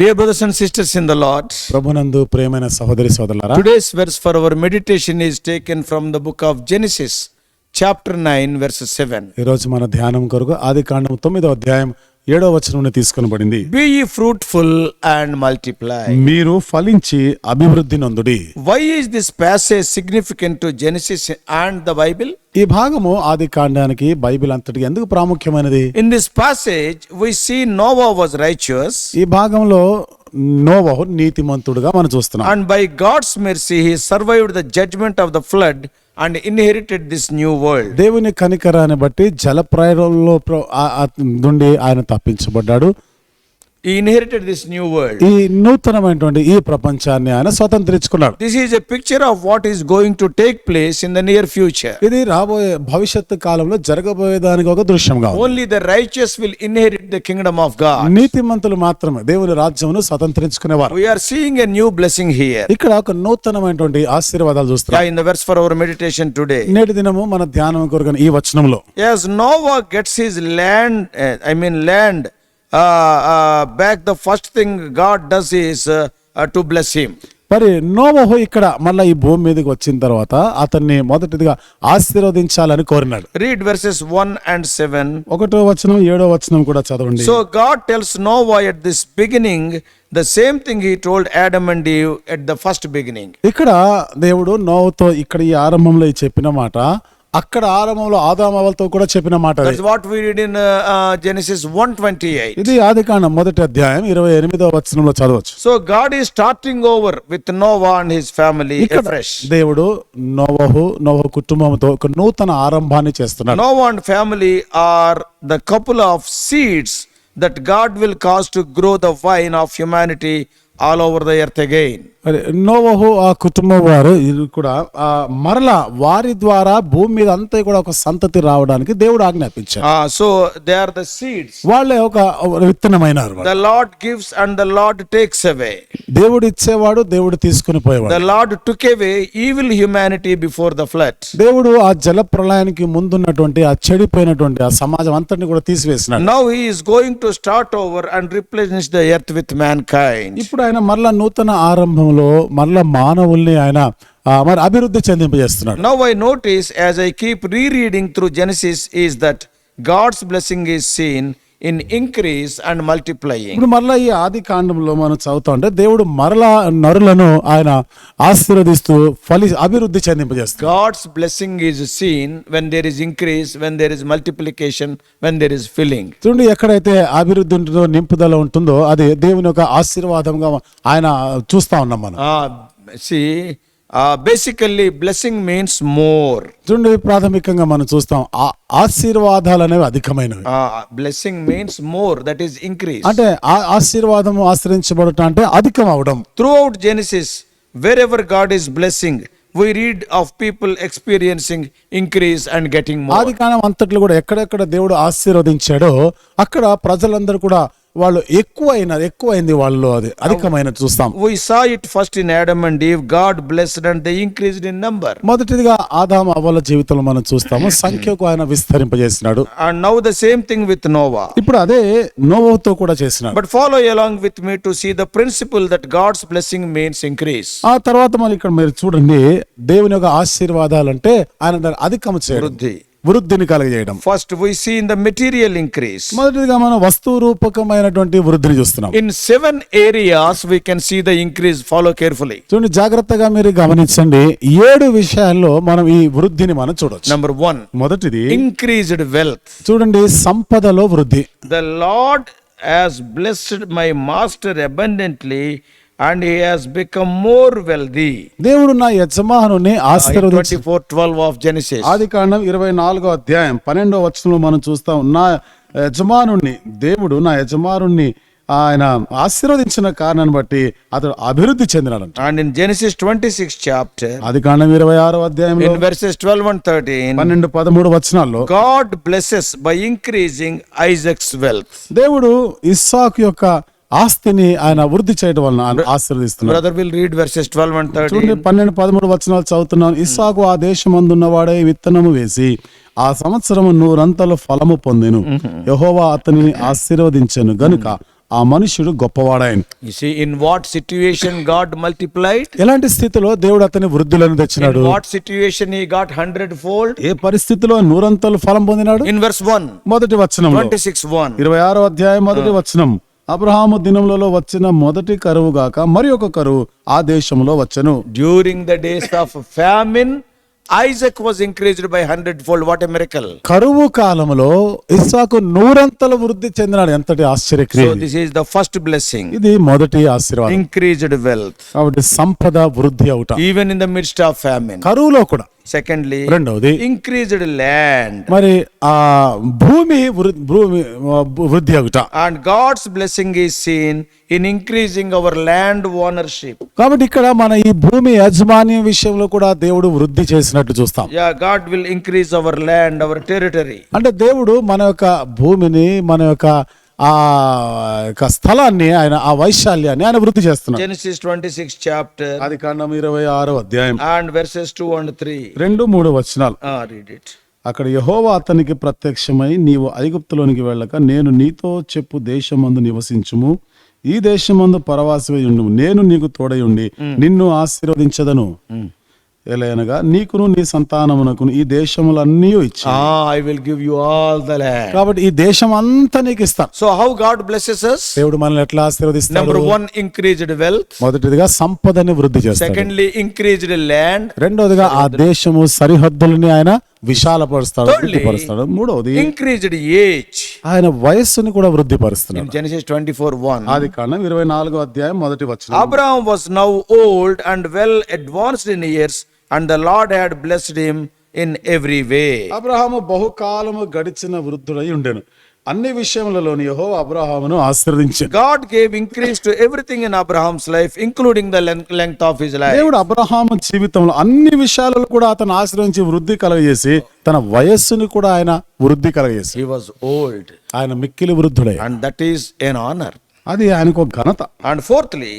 Dear brothers and sisters in the Lord, ప్రభునందు ప్రియమైన సహోదరి సోదరులారా, today's verse for our meditation is taken from the book of Genesis, chapter 9, verse 7. ఈ రోజు మన ధ్యానం కొరకు ఆదికాండం 9వ అధ్యాయం 7వ వచనం నుండి తీసుకొనబడింది. Be ye fruitful and multiply. మీరు ఫలించి అభివృద్ధి నొందుడి. Why is this passage significant to Genesis and the Bible? ఈ భాగము ఆదికాండానికి బైబిల్ అంతటికి ఎందుకు ప్రాముఖ్యమైనది? In this passage, we see Noah was righteous, ఈ భాగంలో నోవహు నీతిమంతుడుగా మనం చూస్తున్నాం. and by God's mercy, he survived the judgment of the flood and inherited this new world. దేవుని కనికరాన్ని బట్టి జలప్రయాణంలో నుండి ఆయన తప్పించబడ్డాడు. He inherited this new world. ఈ నూతనమైనటువంటి ఈ ప్రపంచాన్ని ఆయన స్వతంత్రించుకున్నాడు. This is a picture of what is going to take place in the near future. ఇది రాబోయే భవిష్యత్తు కాలంలో జరగబోయేదానికి ఒక దృశ్యంగా ఉంది. Only the righteous will inherit the kingdom of God. నీతిమంతులు మాత్రమే దేవుని రాజ్యమును స్వతంత్రించుకునేవారు. We are seeing a new blessing here. ఇక్కడ ఒక నూతనమైనటువంటి ఆశీర్వాదాలు చూస్తున్నాం. In the verse for our meditation today. నేటి దినము మన ధ్యానం కొరకు ఈ వచనంలో, As Noah gets his land back, the first thing God does is to bless him. మరి నోవహు ఇక్కడ మళ్ళా ఈ భూమి మీదకి వచ్చిన తర్వాత అతన్ని మొదటిదిగా ఆశీర్వదించాలని కోరినాడు. Read verses 1 and 7. 1వ వచనం 7వ వచనం కూడా చదవండి. So God tells Noah at this beginning the same thing he told Adam and Eve at the first beginning. ఇక్కడ దేవుడు నోవతో ఇక్కడ ఈ ఆరంభంలో చెప్పిన మాట అక్కడ ఆరంభంలో ఆదాము హవ్వలతో కూడా చెప్పిన మాట. That's what we read in Genesis 1:28. ఇది ఆదికాండం 1వ అధ్యాయం 28వ వచనంలో చదవచ్చు. So God is starting over with Noah and his family afresh. దేవుడు నోవహు కుటుంబంతో ఒక నూతన ఆరంభాన్ని చేస్తున్నాడు. Noah and family are the couple of seeds that God will cause to grow the vine of humanity all over the earth again. నోవహు ఆ కుటుంబం వారు కూడా మరలా వారి ద్వారా భూమి మీద అంతా కూడా ఒక సంతతి రావడానికి దేవుడు ఆజ్ఞాపించాడు. So they are the seeds. వాళ్ళే ఒక విత్తనమైనారు. The Lord gives and the Lord takes away. దేవుడు ఇచ్చేవాడు, దేవుడు తీసుకుని పోయేవాడు. The Lord took away evil humanity before the flood. దేవుడు ఆ జల ప్రళయానికి ముందున్నటువంటి ఆ చెడిపోయినటువంటి ఆ సమాజం అంతటిని కూడా తీసివేసినాడు. Now he is going to start over and replenish the earth with mankind. ఇప్పుడు ఆయన మరలా నూతన ఆరంభంలో మరలా మానవుల్ని ఆయన మరి అభివృద్ధి చెందింపజేస్తున్నాడు. Now I notice as I keep rereading through Genesis is that God's blessing is seen in increase and multiplying. ఇప్పుడు మరలా ఈ ఆది కాండంలో మనం చదువుతా ఉంటే దేవుడు మరలా నరులను ఆయన ఆశీర్వదిస్తూ అభివృద్ధి చెందింపజేస్తాడు. God's blessing is seen when there is increase, when there is multiplication, when there is filling. చూడండి, ఎక్కడైతే అభివృద్ధి ఉంటుందో, నింపుదల ఉంటుందో అది దేవుని యొక్క ఆశీర్వాదంగా ఆయన చూస్తా ఉన్నాం మనం. Basically blessing means more. చూడండి, ప్రాథమికంగా మనం చూస్తాం ఆశీర్వాదాలు అనేవి అధికమైనవి. Blessing means more, that is increase. అంటే ఆశీర్వాదము ఆశ్రయించబడటం అంటే అధికం అవడం. Throughout Genesis, wherever God is blessing, we read of people experiencing increase and getting more. ఆదికాండం అంతట్లో కూడా ఎక్కడెక్కడ దేవుడు ఆశీర్వదించాడో అక్కడ ప్రజలందరూ కూడా వాళ్ళు ఎక్కువైంది వాళ్ళు అది అధికమైన చూస్తాం. We saw it first in Adam and Eve. God blessed and they increased in number. మొదటిదిగా ఆదాము హవ్వల జీవితంలో మనం చూస్తాము, సంఖ్యకు ఆయన విస్తరింపజేసినాడు. And now the same thing with Noah. ఇప్పుడు అదే నోవహుతో కూడా చేసినాడు. But follow along with me to see the principle that God's blessing means increase. ఆ తర్వాత మళ్ళీ ఇక్కడ మీరు చూడండి, దేవుని యొక్క ఆశీర్వాదాలంటే ఆయన దాన్ని అధికం చేయడం, వృద్ధిని కలుగజేయడం. First we see in the material increase. మొదటిగా మనం వస్తు రూపకమైనటువంటి వృద్ధిని చూస్తున్నాం. In 7 areas we can see the increase. Follow carefully. చూడండి, జాగ్రత్తగా మీరు గమనించండి, 7 విషయాల్లో మనం ఈ వృద్ధిని మనం చూడొచ్చు. Number 1, మొదటిది increased wealth. చూడండి, సంపదలో వృద్ధి. The Lord has blessed my master abundantly and he has become more wealthy. దేవుడు నా యజమానుని ఆశీర్వదించి 24:12 of Genesis. ఆదికాండం 24వ అధ్యాయం 12వ వచనంలో మనం చూస్తాం, నా యజమానుని ఆయన ఆశీర్వదించిన కారణాన్ని బట్టి అతడు అభివృద్ధి చెందినాడంట. And in Genesis 26 chapter, ఆదికాండం 26వ అధ్యాయంలో in verses 12 and 13, 12-13 వచనాల్లో God blesses by increasing Isaac's wealth. దేవుడు ఇస్సాకు యొక్క ఆస్తిని ఆయన వృద్ధి చేయడం వలన ఆశీర్వదిస్తున్నాడు. Brother will read verses 12 and 13. చూడండి, 12-13 వచనాలు చదువుతున్నాను. ఇస్సాకు ఆ దేశమందున్నవాడే విత్తనము వేసి ఆ సంవత్సరము 100 అంతలు ఫలము పొందెను. యెహోవా అతనిని ఆశీర్వదించెను గనుక ఆ మనుషుడు గొప్పవాడాయను. You see, in what situation God multiplied? ఎలాంటి స్థితిలో దేవుడు అతని వృద్ధులను తెచ్చినాడు? In what situation he got 100-fold? ఏ పరిస్థితిలో నూరంతలు ఫలం పొందినాడు? In verse 1, మొదటి వచనంలో 26:1. 26వ అధ్యాయం మొదటి వచనం, అబ్రహాము దినములలో వచ్చిన మొదటి కరువు గాక మరి ఒక కరువు ఆ దేశంలో వచ్చెను. During the days of famine, Isaac was increased by 100-fold. What a miracle. కరువు కాలంలో ఇస్సాకు నూరంతలు వృద్ధి చెందినాడు. ఎంతటి ఆశ్చర్యక్రియ! So this is the first blessing. ఇది మొదటి ఆశీర్వాదం. Increased wealth. కాబట్టి సంపద వృద్ధి అవుట Even in the midst of famine. కరువులో కూడా. Secondly, రెండవది increased land. మరి ఆ భూమి వృద్ధి అవుట. And God's blessing is seen in increasing our land ownership. కాబట్టి ఇక్కడ మన ఈ భూమి యాజమాన్యం విషయంలో కూడా దేవుడు వృద్ధి చేసినట్టు చూస్తాం. Yeah, God will increase our land, our territory. అంటే దేవుడు మన యొక్క భూమిని, మన యొక్క ఆ స్థలాన్ని, ఆయన ఆ వైశాల్యాన్ని ఆయన వృద్ధి చేస్తున్నాడు. Genesis 26 chapter ఆది కాండం 26వ అధ్యాయం and verses 2 and 3. 2-3 వచనాలు. Read it. అక్కడ యెహోవా అతనికి ప్రత్యక్షమై, నీవు ఐగుప్తులోనికి వెళ్ళక నేను నీతో చెప్పు దేశమందు నివసించుము, ఈ దేశమందు పరవాసివై ఉండుము, నేను నీకు తోడై ఉండి నిన్ను ఆశీర్వదించదను, ఎలయనగా నీకును నీ సంతానమునకును ఈ దేశములన్నీ ఇచ్చి I will give you all the land. కాబట్టి ఈ దేశం అంతా నీకు ఇస్తాను. So how God blesses us? దేవుడు మనల్ని ఎట్లా ఆశీర్వదిస్తాడు? Number 1, increased wealth. మొదటిదిగా సంపదని వృద్ధి చేస్తాడు. Secondly, increased land. రెండోదిగా ఆ దేశము సరిహద్దులని ఆయన విశాలపరుస్తాడు, వృద్ధిపరుస్తాడు. మూడవది increased age. ఆయన వయస్సుని కూడా వృద్ధిపరుస్తున్నాడు. In Genesis 24:1. ఆది కాండం 24వ అధ్యాయం మొదటి వచనం, Abraham was now old and well advanced in years, and the Lord had blessed him in every way. Abraham బహుకాలము గడిచిన వృద్ధుడై ఉండెను, అన్ని విషయములలోని యెహోవా అబ్రహామును ఆశీర్వదించాడు. God gave increase to everything in Abraham's life, including the length of his life. దేవుడు అబ్రహాము జీవితంలో అన్ని విషయాలలో కూడా అతను ఆశ్రయించి వృద్ధి కలగజేసి తన వయస్సుని కూడా ఆయన వృద్ధి కలగజేసి, He was old, ఆయన మిక్కిలి వృద్ధుడై, and that is an honor. అది ఆయనకు ఒక ఘనత. And fourthly,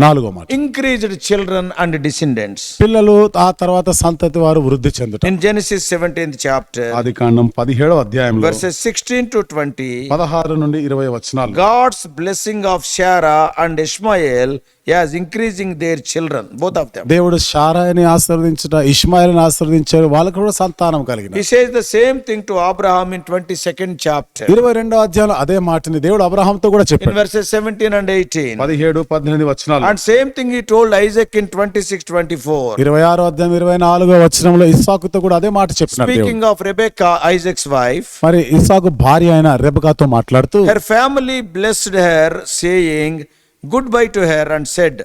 నాలుగో మాట, increased children and descendants. పిల్లలు ఆ తర్వాత సంతతి వారు వృద్ధి చెందుట. In Genesis 17th chapter, ఆది కాండం 17వ అధ్యాయంలో verses 16 to 20, 16 నుండి 20 వచనాలు, God's blessing of Sarah and Ishmael is increasing their children, both of them. దేవుడు శారాయిని ఆశీర్వదించుట, ఇష్మాయిల్ని ఆశీర్వదించారు, వాళ్ళకు కూడా సంతానం కలిగిన. He says the same thing to Abraham in 22nd chapter. 22వ అధ్యాయంలో అదే మాటని దేవుడు అబ్రహాంతో కూడా In చెప్పాడు. verses 17 and 18. 17, 18 వచనాలు. And same thing he told Isaac in 26-24. 26వ అధ్యాయం 24వ వచనంలో ఇస్సాకుతో కూడా అదే మాట చెప్పినాడు దేవుడు. Speaking of Rebekah, Isaac's wife, మరి ఇస్సాకు భార్య అయిన రెబెకాతో మాట్లాడుతూ, her family blessed her, saying goodbye to her, and said,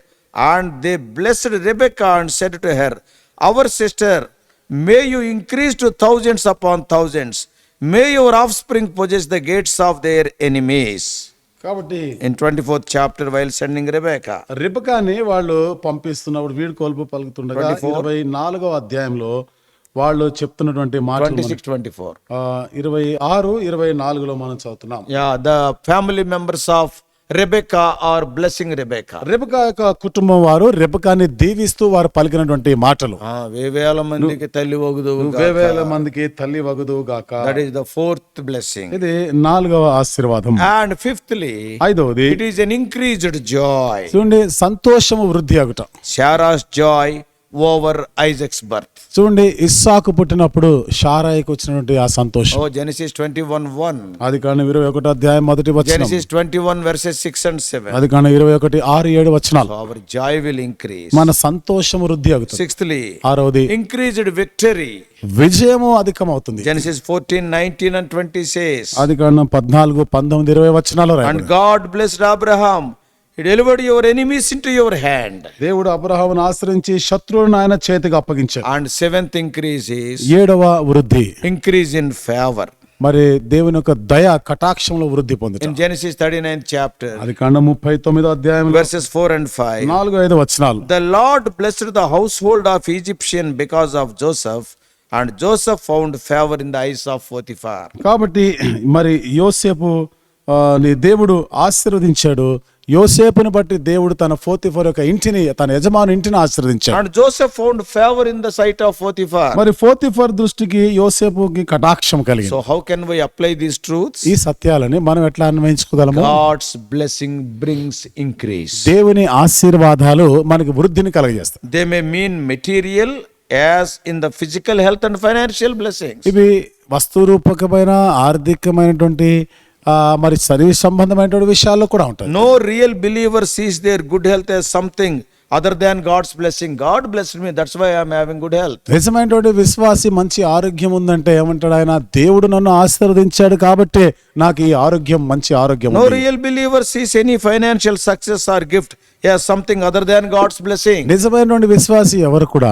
and they blessed Rebekah and said to her, our sister, may you increase to thousands upon thousands, may your offspring possess the gates of their enemies. కాబట్టి In 24th chapter, while sending Rebekah, రెబెకాని వాళ్ళు పంపిస్తున్నప్పుడు వీడు కోల్పు పలుకుతుండగా 24వ అధ్యాయంలో వాళ్ళు చెప్తున్నటువంటి మాటలు 26-24. 26, 24లో మనం చదువుతున్నాం. Yeah, the family members of Rebekah are blessing Rebekah. Rebecca యొక్క కుటుంబం వారు రెబెకాని దీవిస్తూ వారు పలికినటువంటి మాటలు, వేవేల మందికి తల్లి వగుదు, వేవేల మందికి తల్లి వగుదు గాక. that is the fourth blessing. ఇది 4వ ఆశీర్వాదం. And fifthly, ఐదవది, it is an increased joy. చూడండి, సంతోషము వృద్ధి అగుట. Sarah's joy over Isaac's birth. చూడండి, ఇస్సాకు పుట్టినప్పుడు షారాయికి వచ్చినటువంటి ఆ సంతోషం. Oh, Genesis 21:1. అది కాని 21వ అధ్యాయం మొదటి వచనం, Genesis 21 verses 6 and 7. అది కాని 21, 6, 7 వచనాలు. So our joy will increase. మన సంతోషము వృద్ధి అగుతుంది. Sixthly, ఆరవది, increased victory. Vijayamu అధికమవుతుంది. Genesis 14, 19 and 20 says, అది కాని 14, 19, 20 వచనాలు and రాయబడింది. God blessed Abraham. He delivered your enemies into your hand. దేవుడు అబ్రహామును ఆశ్రయించి శత్రువులను ఆయన చేతికి అప్పగించాడు. And seventh increase is 7వ వృద్ధి, increase in favor. మరి దేవుని యొక్క దయ కటాక్షంలో వృద్ధి పొందుట. In Genesis 39th chapter, అది కాండం 39వ అధ్యాయం verses 4 and 5. 4, 5 వచనాలు, The Lord blessed the household of Egyptian because of Joseph, and Joseph found favor in the eyes of Potiphar. కాబట్టి మరి యోసేపు నీ దేవుడు ఆశీర్వదించాడు, యోసేపుని బట్టి దేవుడు తన పోతీఫర్ యొక్క ఇంటిని, తన యజమాని ఇంటిని ఆశీర్వదించాడు. And Joseph found favor in the sight of Potiphar. మరి పోతీఫర్ దృష్టికి యోసేపుకి కటాక్షం కలిగింది. So how can we apply these truths? ఈ సత్యాలని మనం ఎట్లా అన్వయించుకోగలము? God's blessing brings increase. దేవుని ఆశీర్వాదాలు మనకి వృద్ధిని కలుగజేస్తాయి. They may mean material as in the physical health and financial blessings. ఇవి వస్తురూపకమైన ఆర్థికమైనటువంటి మరి శరీర సంబంధమైనటువంటి విషయాల్లో కూడా ఉంటాయి. No real believer sees their good health as something other than God's blessing. God blessed me, that's why I am having good health. నిజమైనటువంటి విశ్వాసి మంచి ఆరోగ్యం ఉందంటే ఏమంటాడు ఆయన? దేవుడు నన్ను ఆశీర్వదించాడు కాబట్టి నాకు ఈ ఆరోగ్యం, మంచి ఆరోగ్యం No ఉంది. real believer sees any financial success or gift as something other than God's blessing. నిజమైనటువంటి విశ్వాసి ఎవరు కూడా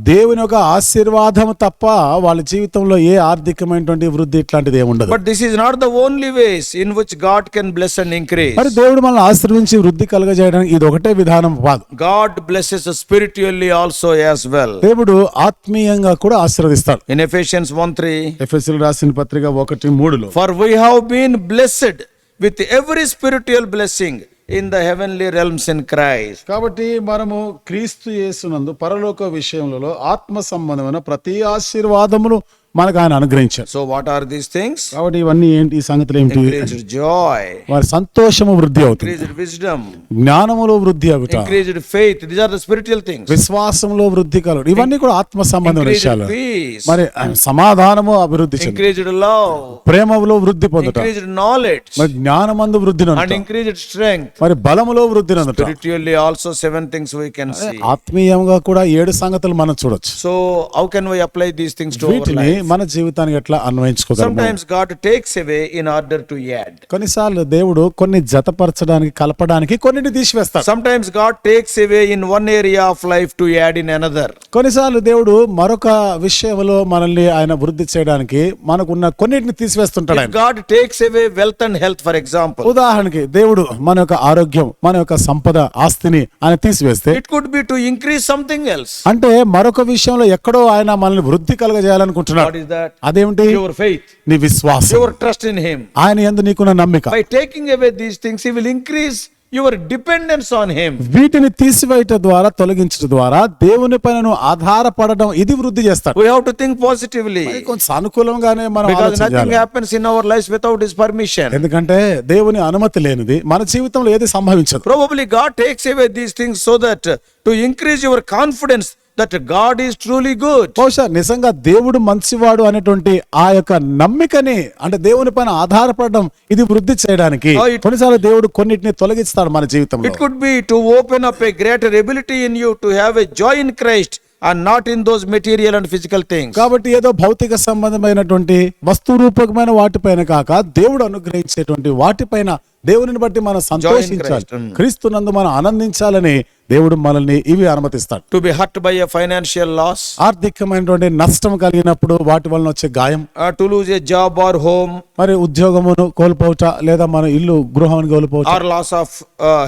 దేవుని యొక్క ఆశీర్వాదం తప్ప వాళ్ళ జీవితంలో ఏ ఆర్థికమైనటువంటి వృద్ధి ఇట్లాంటిది ఏమి ఉండదు. But this is not the only ways in which God can bless and increase. మరి దేవుడు మనల్ని ఆశీర్వదించి వృద్ధి కలుగజేయడానికి ఇది ఒకటే విధానం కాదు. God blesses us spiritually also as well. దేవుడు ఆత్మీయంగా కూడా ఆశీర్వదిస్తాడు. In Ephesians 1:3, ఎఫెసీయులకు రాసిన పత్రిక 1:3 for we have been blessed with every spiritual blessing in the heavenly realms in Christ. కాబట్టి మనము క్రీస్తు యేసునందు పరలోక విషయములలో ఆత్మ సంబంధమైన ప్రతి ఆశీర్వాదమును మనకు ఆయన అనుగ్రహించారు. So what are these things? కాబట్టి ఇవన్నీ ఏంటి? ఈ సంగతులు ఏంటి? Increased joy, వారి సంతోషము వృద్ధి అవుతుంది, increased wisdom, జ్ఞానములో వృద్ధి అవుట, increased faith. These are the spiritual things. విశ్వాసంలో వృద్ధి కలుగు, ఇవన్నీ కూడా ఆత్మ సంబంధమైన Increased విషయాలు. peace, మరి సమాధానము అభివృద్ధి చెంది, increased love, ప్రేమలో వృద్ధి పొందుట, increased knowledge, మరి జ్ఞానమందు వృద్ధి and నందుట, increased strength. మరి బలములో వృద్ధి నందుట. Spiritually also 7 things we can see. ఆత్మీయంగా కూడా 7 సంగతులు మనం చూడొచ్చు. So how can we apply these things to our వీటిని life? మన జీవితానికి ఎట్లా అన్వయించుకోగలము? Sometimes God takes away in order to add. కొన్నిసార్లు దేవుడు కొన్ని జతపరచడానికి, కలపడానికి కొన్నిటిని తీసివేస్తాడు. Sometimes God takes away in one area of life to add in another. కొన్నిసార్లు దేవుడు మరొక విషయంలో మనల్ని ఆయన వృద్ధి చేయడానికి మనకున్న కొన్నిటిని తీసివేస్తుంటాడు If ఆయన. God takes away wealth and health, for example, ఉదాహరణకి దేవుడు మన యొక్క ఆరోగ్యం, మన యొక్క సంపద, ఆస్తిని ఆయన తీసివేస్తే it could be to increase something else. అంటే మరొక విషయంలో ఎక్కడో ఆయన మనల్ని వృద్ధి కలగజేయాలనుకుంటున్నాడు. What is that? అదేమిటి? Your faith, నీ విశ్వాసం, your trust in Him. ఆయన యందు నీకున్న నమ్మిక. By taking away these things, He will increase your dependence on Him. వీటిని తీసివేయట ద్వారా, తొలగించడం ద్వారా దేవుని పైన నువ్వు ఆధారపడడం, ఇది వృద్ధి చేస్తాడు. We have to think positively, కొంచెం సానుకూలంగానే మనం because ఆలోచన nothing చేయాలి. happens in our lives without His permission. ఎందుకంటే దేవుని అనుమతి లేనిది మన జీవితంలో ఏది సంభవించదు. Probably God takes away these things so that to increase your confidence that God is truly good. బహుశా నిజంగా దేవుడు మంచివాడు అనేటువంటి ఆ యొక్క నమ్మికని, అంటే దేవుని పైన ఆధారపడడం, ఇది వృద్ధి చేయడానికి కొన్నిసార్లు దేవుడు కొన్నిటిని తొలగిస్తాడు మన జీవితంలో. It could be to open up a greater ability in you to have a joy in Christ and not in those material and physical things. కాబట్టి ఏదో భౌతిక సంబంధమైనటువంటి వస్తురూపకమైన వాటిపైన కాక దేవుడు అనుగ్రహించేటువంటి వాటిపైన దేవుని బట్టి మనం సంతోషించాలి, క్రీస్తునందు మనం ఆనందించాలని దేవుడు మనల్ని ఇవి అనుమతిస్తాడు. To be hurt by a financial loss, ఆర్థికమైనటువంటి నష్టం కలిగినప్పుడు వాటి వలన వచ్చే గాయం, to lose a job or home, మరి ఉద్యోగమును కోల్పోవట, లేదా మన ఇల్లు గృహాన్ని కోల్పోవట, or loss of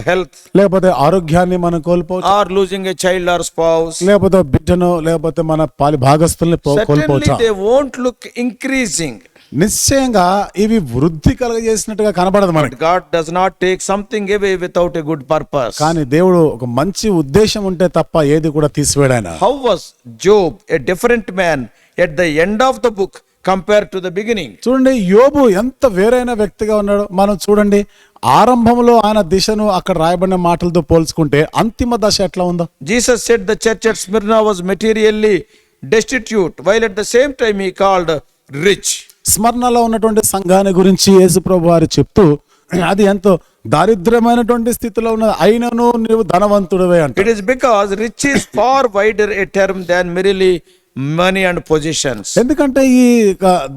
health, లేకపోతే ఆరోగ్యాన్ని మనం కోల్పోవట, or losing a child or spouse. లేకపోతే బిడ్డను, లేకపోతే మన పాలి భాగస్తుల్ని Certainly కోల్పోవట. they won't look increasing. నిశ్చయంగా ఇవి వృద్ధి కలగజేసినట్టుగా కనబడదు But మనకి. God does not take something away without a good purpose. కానీ దేవుడు ఒక మంచి ఉద్దేశం ఉంటే తప్ప ఏది కూడా తీసివేయడు ఆయన. How was Job a different man at the end of the book compared to the beginning? చూడండి, యోబు ఎంత వేరైన వ్యక్తిగా ఉన్నాడు. మనం చూడండి, ఆరంభంలో ఆయన దిశను అక్కడ రాయబడిన మాటలతో పోల్చుకుంటే అంతిమ దశ ఎట్లా ఉందో. Jesus said the church at Smyrna was materially destitute, while at the same time he called rich. స్మరణలో ఉన్నటువంటి సంఘాన్ని గురించి యేసుప్రభు వారు చెప్తూ అది ఎంతో దారిద్ర్యమైనటువంటి స్థితిలో ఉన్నది, అయినను నీవు ధనవంతుడివే అంట. It is because rich is far wider a term than merely money and possessions. ఎందుకంటే ఈ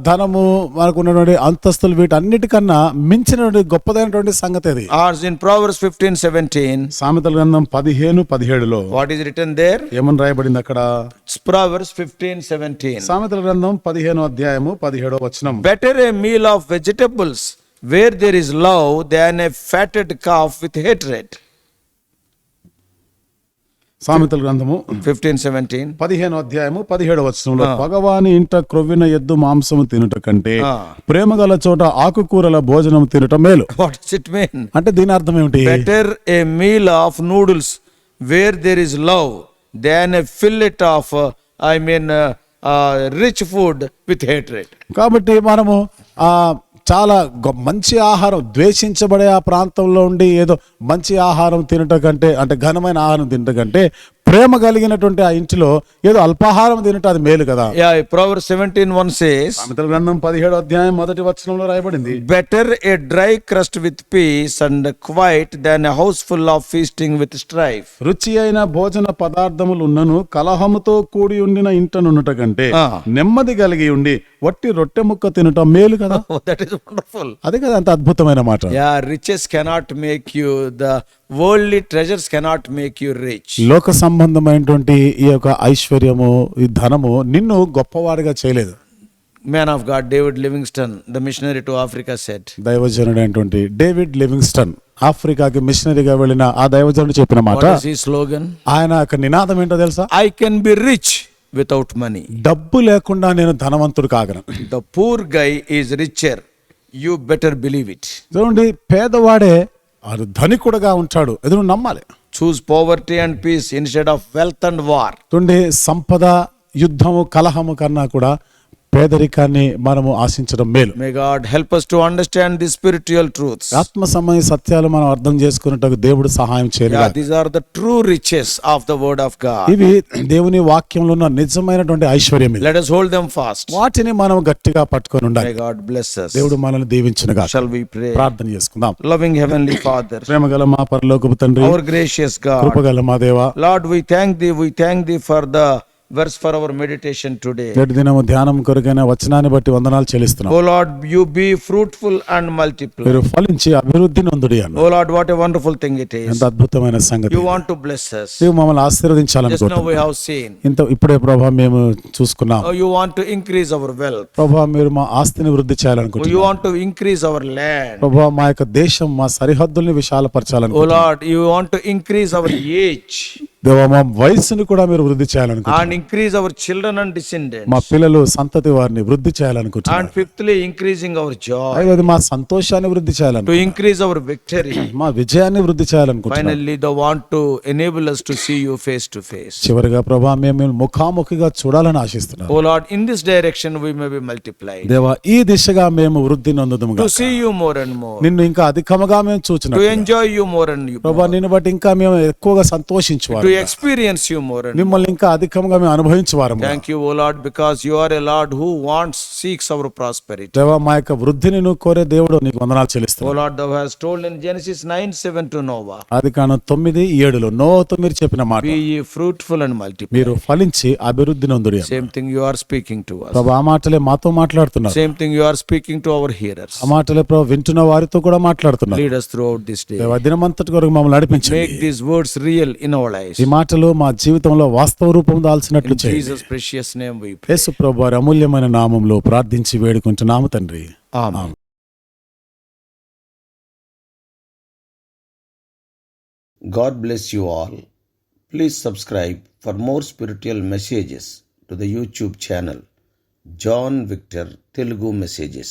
ధనము, మనకు ఉన్నటువంటి అంతస్తులు, వీటన్నిటికన్నా మించినటువంటి గొప్పదైనటువంటి సంగతి అది. As in Proverbs 15:17, సామెతల గ్రంథం 15:17 what is written there? ఏమని రాయబడింది అక్కడ? It's Proverbs 15:17. సామెతల గ్రంథం 15:17. Better a meal of vegetables where there is love than a fatted calf with hatred. సామెతల గ్రంథము 15:17. 15వ అధ్యాయము 17వ వచనంలో పగవాని ఇంట క్రొవ్విన ఎద్దు మాంసము తినుట కంటే ప్రేమ గల చోట ఆకుకూరల భోజనం తినుట మేలు. What does it mean? అంటే దీని అర్థం ఏమిటి? Better a meal of noodles where there is love than a fillet of rich food with hatred. కాబట్టి మనము చాలా మంచి ఆహారం, ద్వేషించబడే ఆ ప్రాంతంలో ఉండి ఏదో మంచి ఆహారం తినట కంటే, అంటే ఘనమైన ఆహారం తినట కంటే ప్రేమ కలిగినటువంటి ఆ ఇంటిలో ఏదో అల్పాహారం తినట అది మేలు కదా. Proverbs 17:1 says, సామెతల గ్రంథం 17వ అధ్యాయం 1వ వచనంలో రాయబడింది, better a dry crust with peace and quiet than a house full of feasting with strife. రుచి అయిన భోజన పదార్థములు ఉన్నను కలహముతో కూడి ఉండిన ఇంటనున్నట కంటే నెమ్మది కలిగి ఉండి వట్టి రొట్టె ముక్క తినటం మేలు కదా. Oh, that is wonderful. అదే కదా అంత అద్భుతమైన మాట. Riches cannot make you, the worldly treasures cannot make you rich. లోక సంబంధమైనటువంటి ఈ యొక్క ఐశ్వర్యము, ఈ ధనము నిన్ను గొప్పవాడిగా చేయలేదు. Man of God David Livingstone, the missionary to Africa, said, దైవజనుడైనటువంటి డేవిడ్ లివింగ్స్టన్ ఆఫ్రికాకి మిషనరీగా వెళ్ళిన ఆ దైవజనుడు చెప్పిన మాట, what is his slogan? ఆయన యొక్క నినాదం ఏంటో తెలుసా? I can be rich without money. డబ్బు లేకుండా నేను ధనవంతుడు కాగలను. The poor guy is richer. You better believe it. చూడండి, పేదవాడే ధనికుడుగా ఉంటాడు, ఇది నువ్వు నమ్మాలి. Choose poverty and peace instead of wealth and war. చూడండి, సంపద, యుద్ధము, కలహము కన్నా కూడా పేదరికాన్ని మనము ఆశించడం మేలు. May God help us to understand these spiritual truths. ఆత్మ సంబంధ సత్యాలు మనం అర్థం చేసుకున్నట్టుగా దేవుడు సహాయం చేయాలి. These are the true riches of the word of God. ఇవి దేవుని వాక్యంలో ఉన్న నిజమైనటువంటి ఐశ్వర్యం. Let us hold them fast. వాటిని మనం గట్టిగా పట్టుకొని ఉండాలి. May God bless us. దేవుడు మనల్ని దీవించునుగా. Shall we pray? ప్రార్థన చేసుకుందాం. Loving heavenly Father, ప్రేమగల మా పరలోకపు తండ్రి, our gracious God, కృపగల మా దేవా, Lord, we thank thee for the verse for our meditation today. నేటి దినము ధ్యానం కొరకైన వచనాన్ని బట్టి వందనాలు చెల్లిస్తున్నాం. Oh Lord, you be fruitful and multiply. మీరు ఫలించి అభివృద్ధి నొందుడి అన్న. Oh Lord, what a wonderful thing it is. ఎంత అద్భుతమైన సంగతి. You want to bless us. నీవు మమ్మల్ని Just now ఆశీర్వదించాలనుకుంటున్నావు. we have seen. ఇప్పుడే ప్రభా మేము చూసుకున్నాం. Oh, you want to increase our wealth. ప్రభా మీరు మా ఆస్తిని వృద్ధి Oh, చేయాలనుకుంటున్నాం. you want to increase our land. ప్రభా మా యొక్క దేశం, మా సరిహద్దుల్ని Oh విశాలపరచాలనుకుంటున్నాం. Lord, you want to increase our age దేవా మా వయస్సుని కూడా మీరు వృద్ధి చేయాలనుకుంటున్నాం. and increase our children and descendants. మా పిల్లలు, సంతతి వారిని వృద్ధి చేయాలనుకుంటున్నాం. And fifthly, increasing our joy. ఐదవది మా సంతోషాన్ని వృద్ధి To చేయాలనుకుంటున్నాం. increase our victory. మా విజయాన్ని వృద్ధి చేయాలనుకుంటున్నాం. Finally, they want to enable us to see you face to face. చివరిగా ప్రభా మేము ముఖాముఖిగా చూడాలని ఆశిస్తున్నాం. Oh Lord, in this direction we may be multiplied. దేవా ఈ దిశగా మేము వృద్ధి నొందుదుము To గాక. see you more and more. నిన్ను ఇంకా అధికముగా మేము To చూచినట్లుగా. enjoy you more and ప్రభా more. నిన్ను బట్టి ఇంకా మేము ఎక్కువగా సంతోషించువారు, To experience you more and more. మిమ్మల్ని ఇంకా అధికంగా మేము అనుభవించువారము. Thank you, O Lord, because you are a Lord who seeks our prosperity. దేవా మా యొక్క వృద్ధిని నువ్వు కోరే దేవుడు, నీకు వందనాలు O చెల్లిస్తున్నాను. Lord, thou hast told in Genesis 9:7 to Noah, ఆదికాండం 9:7 నోవాతో మీరు చెప్పిన మాట, be ye fruitful and multiply. మీరు ఫలించి అభివృద్ధి నొందుడి అని. Same thing you are speaking to us. ప్రభా ఆ మాటలే మాతో మాట్లాడుతున్నారు. Same thing you are speaking to our hearers. ఆ మాటలే ప్రభా వింటున్న వారితో కూడా మాట్లాడుతున్నారు. Lead us throughout this day. దేవా దినమంతటి వరకు మమ్మల్ని నడిపించండి. Make these words real in our lives. ఈ మాటలు మా జీవితంలో వాస్తవ రూపం దాల్చినట్లు In చేయండి. Jesus' precious name we pray. యేసు ప్రభు వారి అమూల్యమైన నామంలో ప్రార్థించి వేడుకుంటున్నాము తండ్రి. Amen. God bless you all. Please subscribe for more spiritual messages to the YouTube channel John Victor Telugu Messages.